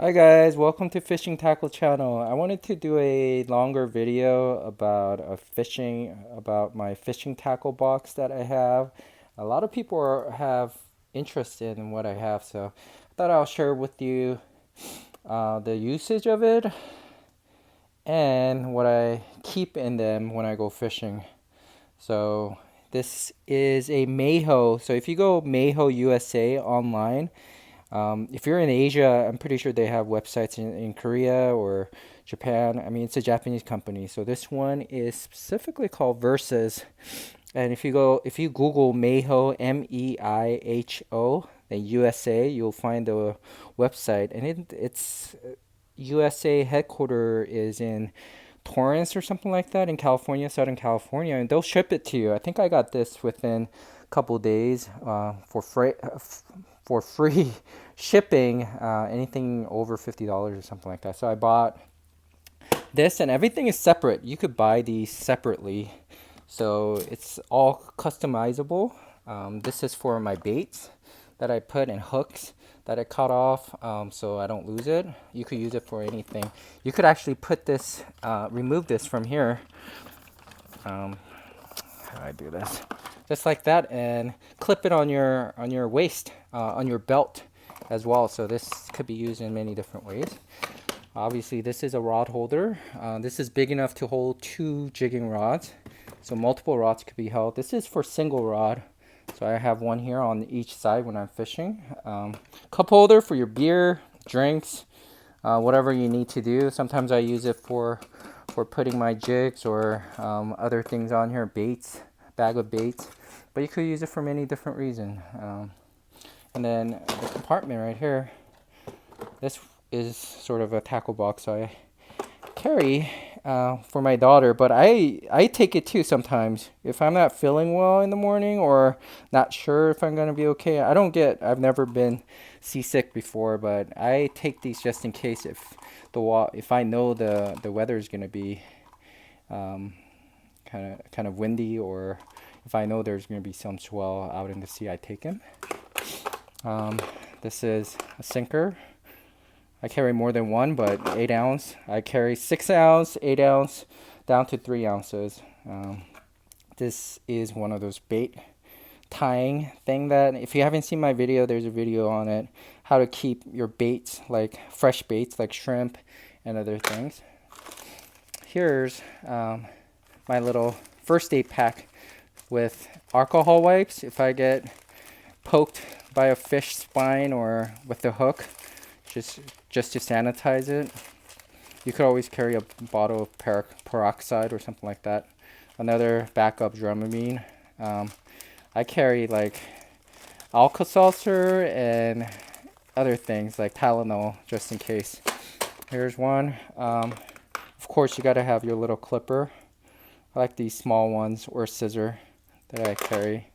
Hi guys, welcome to Fishing Tackle channel. I wanted to do a longer video about about my fishing tackle box that I have. A lot of people have interest in what I have, so I thought I'll share with you the usage of it and what I keep in them when I go fishing. So this is a Meiho. So if you go Meiho USA online, if you're in Asia, I'm pretty sure they have websites in Korea or Japan. I mean, it's a Japanese company. So this one is specifically called Versus. And if you Google Meiho, Meiho, then USA, you'll find the website. And it's USA headquarter is in Torrance or something like that in California, Southern California, and they'll ship it to you. I think I got this within a couple days for free shipping, anything over $50 or something like that. So I bought this, and everything is separate. You could buy these separately, so it's all customizable. This is for my baits that I put in hooks that I cut off, so I don't lose it. You could use it for anything. You could actually put this, remove this from here. How do I do this? Just like that, and clip it on your waist, on your belt as well. So this could be used in many different ways. Obviously, this is a rod holder. This is big enough to hold 2 jigging rods, so multiple rods could be held. This is for single rod, so I have one here on each side when I'm fishing. Cup holder for your beer, drinks, whatever you need to do. Sometimes I use it for putting my jigs or other things on here, baits, bag of baits, but you could use it for many different reasons. And then the compartment right here, this is sort of a tackle box, so I carry for my daughter, but I take it too sometimes if I'm not feeling well in the morning or not sure if I'm gonna be okay. I've never been seasick before, but I take these just in case if I know the weather is gonna be kind of windy, or if I know there's gonna be some swell out in the sea, I take them. This is a sinker. I carry more than one, but 8 ounce. I carry 6 ounce, 8 ounce, down to 3 ounces. This is one of those bait tying thing that, if you haven't seen my video, there's a video on it, how to keep your baits, like fresh baits like shrimp and other things. Here's my little first aid pack with alcohol wipes if I get poked by a fish spine or with the hook, just to sanitize it. You could always carry a bottle of peroxide or something like that. Another backup Dramamine. I carry like Alka-Seltzer and other things like Tylenol just in case. Here's one. Of course, you gotta have your little clipper. I like these small ones, or scissor that I carry.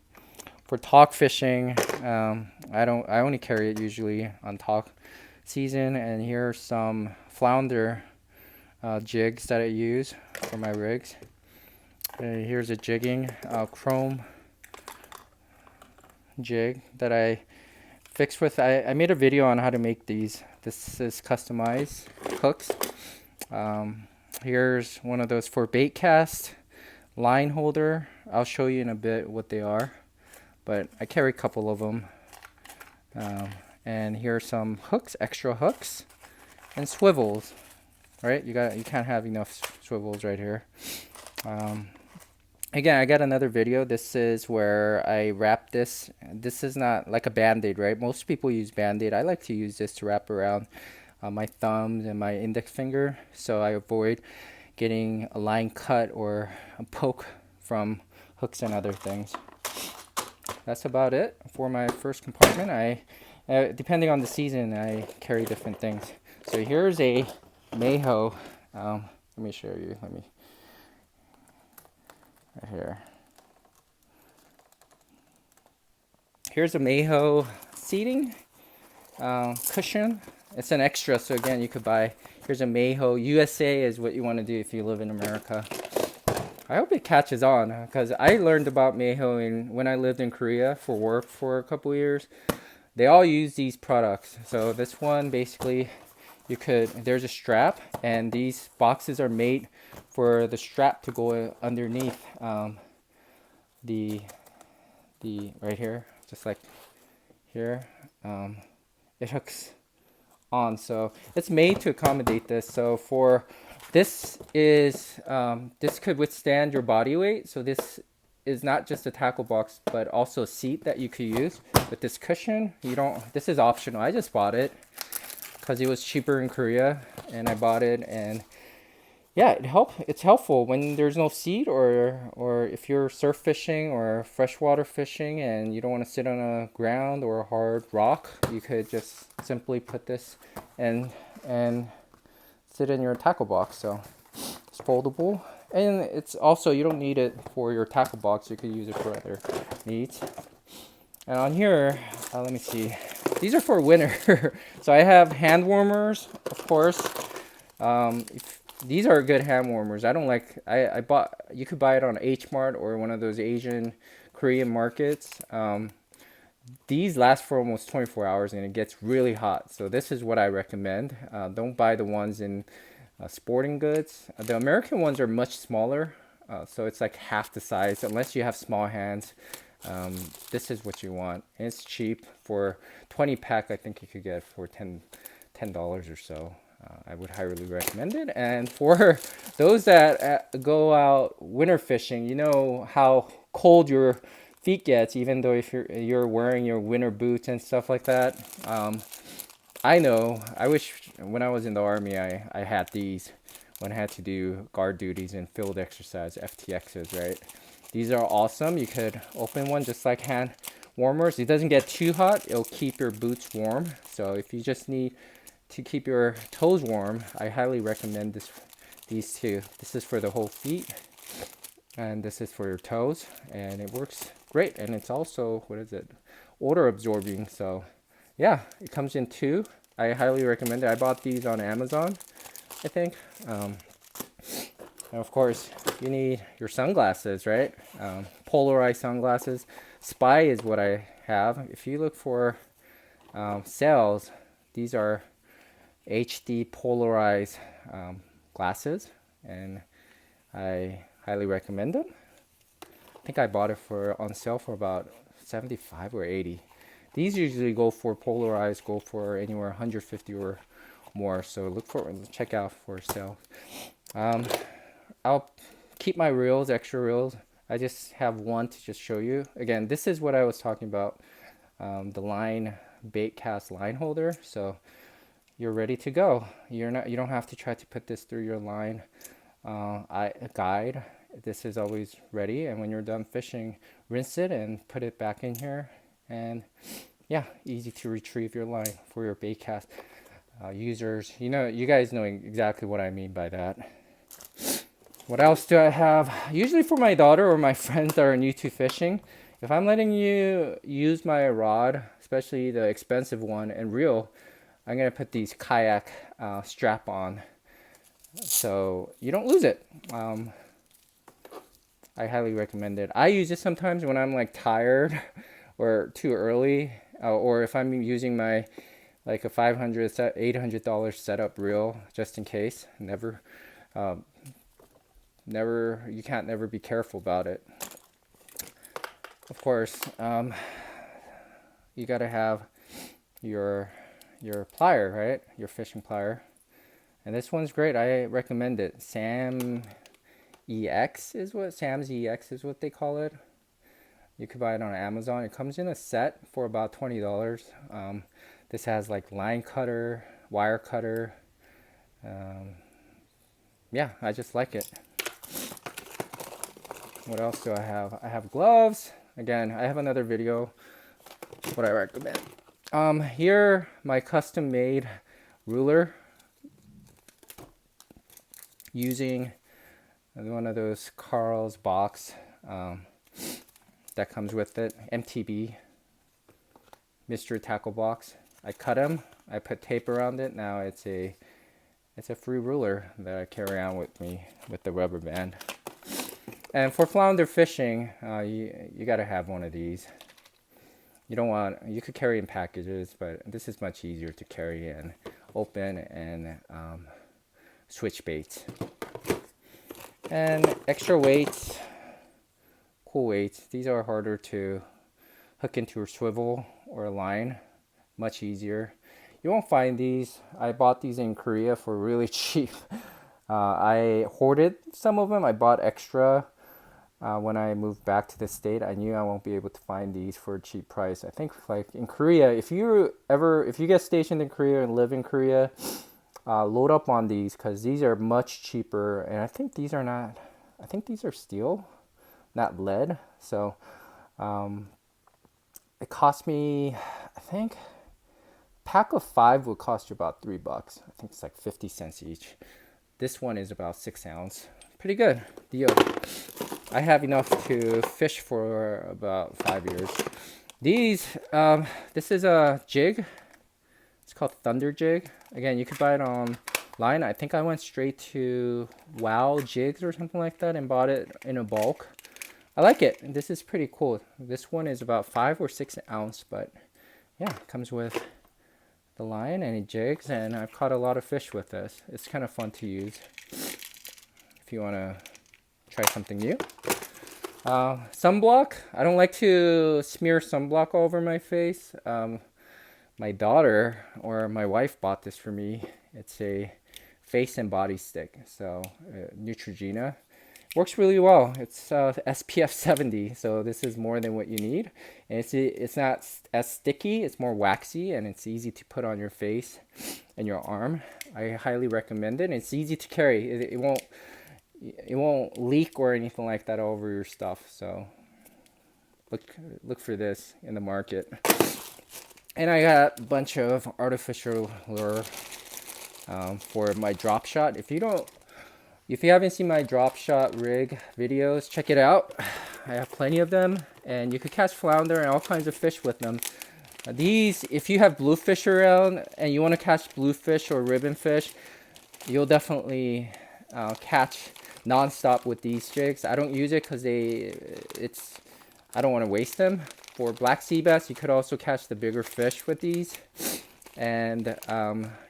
For talk fishing, I only carry it usually on talk season. And here are some flounder jigs that I use for my rigs. Here's a jigging chrome jig that I fixed with. I made a video on how to make these. This is customized hooks. Here's one of those for bait cast line holder. I'll show you in a bit what they are, but I carry a couple of them. And here are some hooks, extra hooks, and swivels. Right, you can't have enough swivels right here. Again, I got another video. This is where I wrap this. This is not like a band-aid, right? Most people use band-aid. I like to use this to wrap around my thumbs and my index finger, so I avoid getting a line cut or a poke from hooks and other things. That's about it for my first compartment. Depending on the season, I carry different things. So here's a Meiho. Let me show you. Right here. Here's a Meiho seating cushion. It's an extra, so again, you could buy. Here's a Meiho. USA is what you want to do if you live in America. I hope it catches on, because I learned about Meiho when I lived in Korea for work for a couple years. They all use these products. So this one, basically, there's a strap, and these boxes are made for the strap to go underneath the right here, just like here. It hooks on, so it's made to accommodate this. So for this could withstand your body weight. So this is not just a tackle box, but also a seat that you could use. With this cushion, this is optional. I just bought it because it was cheaper in Korea, and I bought it. And yeah, it's helpful when there's no seat, or if you're surf fishing or freshwater fishing and you don't want to sit on a ground or a hard rock. You could just simply put this and sit in your tackle box. So it's foldable, and it's also, you don't need it for your tackle box. You could use it for other needs. And on here, let me see. These are for winter. So I have hand warmers, of course. These are good hand warmers. I bought, you could buy it on H Mart or one of those Asian, Korean markets. These last for almost 24 hours and it gets really hot. So this is what I recommend. Don't buy the ones in sporting goods. The American ones are much smaller. So it's like half the size, unless you have small hands. This is what you want. And it's cheap. For 20 pack, I think you could get it for $10 or so. I would highly recommend it. And for those that go out winter fishing, you know how cold your feet gets, even though if you're wearing your winter boots and stuff like that. I know. I wish when I was in the Army, I had these when I had to do guard duties and field exercise, FTXs, right? These are awesome. You could open one just like hand warmers. It doesn't get too hot. It'll keep your boots warm. So if you just need to keep your toes warm, I highly recommend these two. This is for the whole feet, and this is for your toes, and it works great. And it's also, odor absorbing. So yeah, it comes in two. I highly recommend it. I bought these on Amazon, I think. And of course, you need your sunglasses, right? Polarized sunglasses. Spy is what I have. If you look for sales, these are HD polarized glasses, and I highly recommend them. I think I bought it on sale for about 75 or 80. These usually go for anywhere 150 or more. So check out for sale. I'll keep my reels, extra reels. I just have one to just show you. Again, this is what I was talking about, the bait cast line holder. So you're ready to go. You don't have to try to put this through your line guide. This is always ready, and when you're done fishing, rinse it and put it back in here. And yeah, easy to retrieve your line for your bait cast users. You guys know exactly what I mean by that. What else do I have? Usually for my daughter or my friends that are new to fishing, if I'm letting you use my rod, especially the expensive one, and reel, I'm going to put these kayak strap on so you don't lose it. I highly recommend it. I use it sometimes when I'm like tired or too early, or if I'm using my like a $500, $800 setup reel, just in case. You can't never be careful about it. Of course, you gotta have your plier, right? Your fishing plier. And this one's great. I recommend it. Sam's EX is what they call it. You could buy it on Amazon. It comes in a set for about $20. This has like line cutter, wire cutter. Yeah, I just like it. What else do I have? I have gloves. Again, I have another video. What I recommend. Here, my custom made ruler using one of those Carl's box that comes with it, MTB, Mystery Tackle Box. I cut them, I put tape around it. Now it's a free ruler that I carry around with me with the rubber band. And for flounder fishing, you gotta have one of these. You could carry in packages, but this is much easier to carry in open and switch baits. And extra weights, cool weights. These are harder to hook into a swivel or a line, much easier. You won't find these. I bought these in Korea for really cheap. I hoarded some of them. I bought extra when I moved back to the state. I knew I won't be able to find these for a cheap price. I think like in Korea, if you get stationed in Korea and live in Korea, load up on these because these are much cheaper. And I think these are not. I think these are steel, not lead. So it cost me, I think, pack of 5 would cost you about $3. I think it's like 50 cents each. This one is about 6 ounce. Pretty good deal. I have enough to fish for about 5 years. These, this is a jig. It's called Thunder Jig. Again, you could buy it online. I think I went straight to Wow Jigs or something like that and bought it in a bulk. I like it. This is pretty cool. This one is about 5 or 6 ounce, but yeah, it comes with the line and it jigs, and I've caught a lot of fish with this. It's kind of fun to use if you want to try something new. Sunblock. I don't like to smear sunblock all over my face. My daughter or my wife bought this for me. It's a face and body stick. So Neutrogena. Works really well. It's SPF 70, so this is more than what you need. And it's not as sticky, it's more waxy, and it's easy to put on your face and your arm. I highly recommend it. It's easy to carry. It won't leak or anything like that over your stuff. So look for this in the market. And I got a bunch of artificial lure for my drop shot. If you haven't seen my Dropshot Rig videos, check it out. I have plenty of them, and you could catch flounder and all kinds of fish with them. These, if you have bluefish around and you want to catch bluefish or ribbon fish, you'll definitely catch nonstop with these jigs. I don't use it because I don't want to waste them. For black sea bass, you could also catch the bigger fish with these. And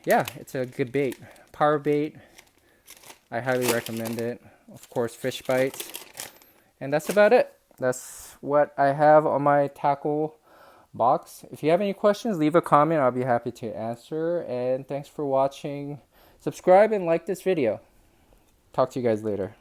yeah, it's a good bait. Power bait. I highly recommend it. Of course, fish bites. And that's about it. That's what I have on my tackle box. If you have any questions, leave a comment. I'll be happy to answer. And thanks for watching. Subscribe and like this video. Talk to you guys later.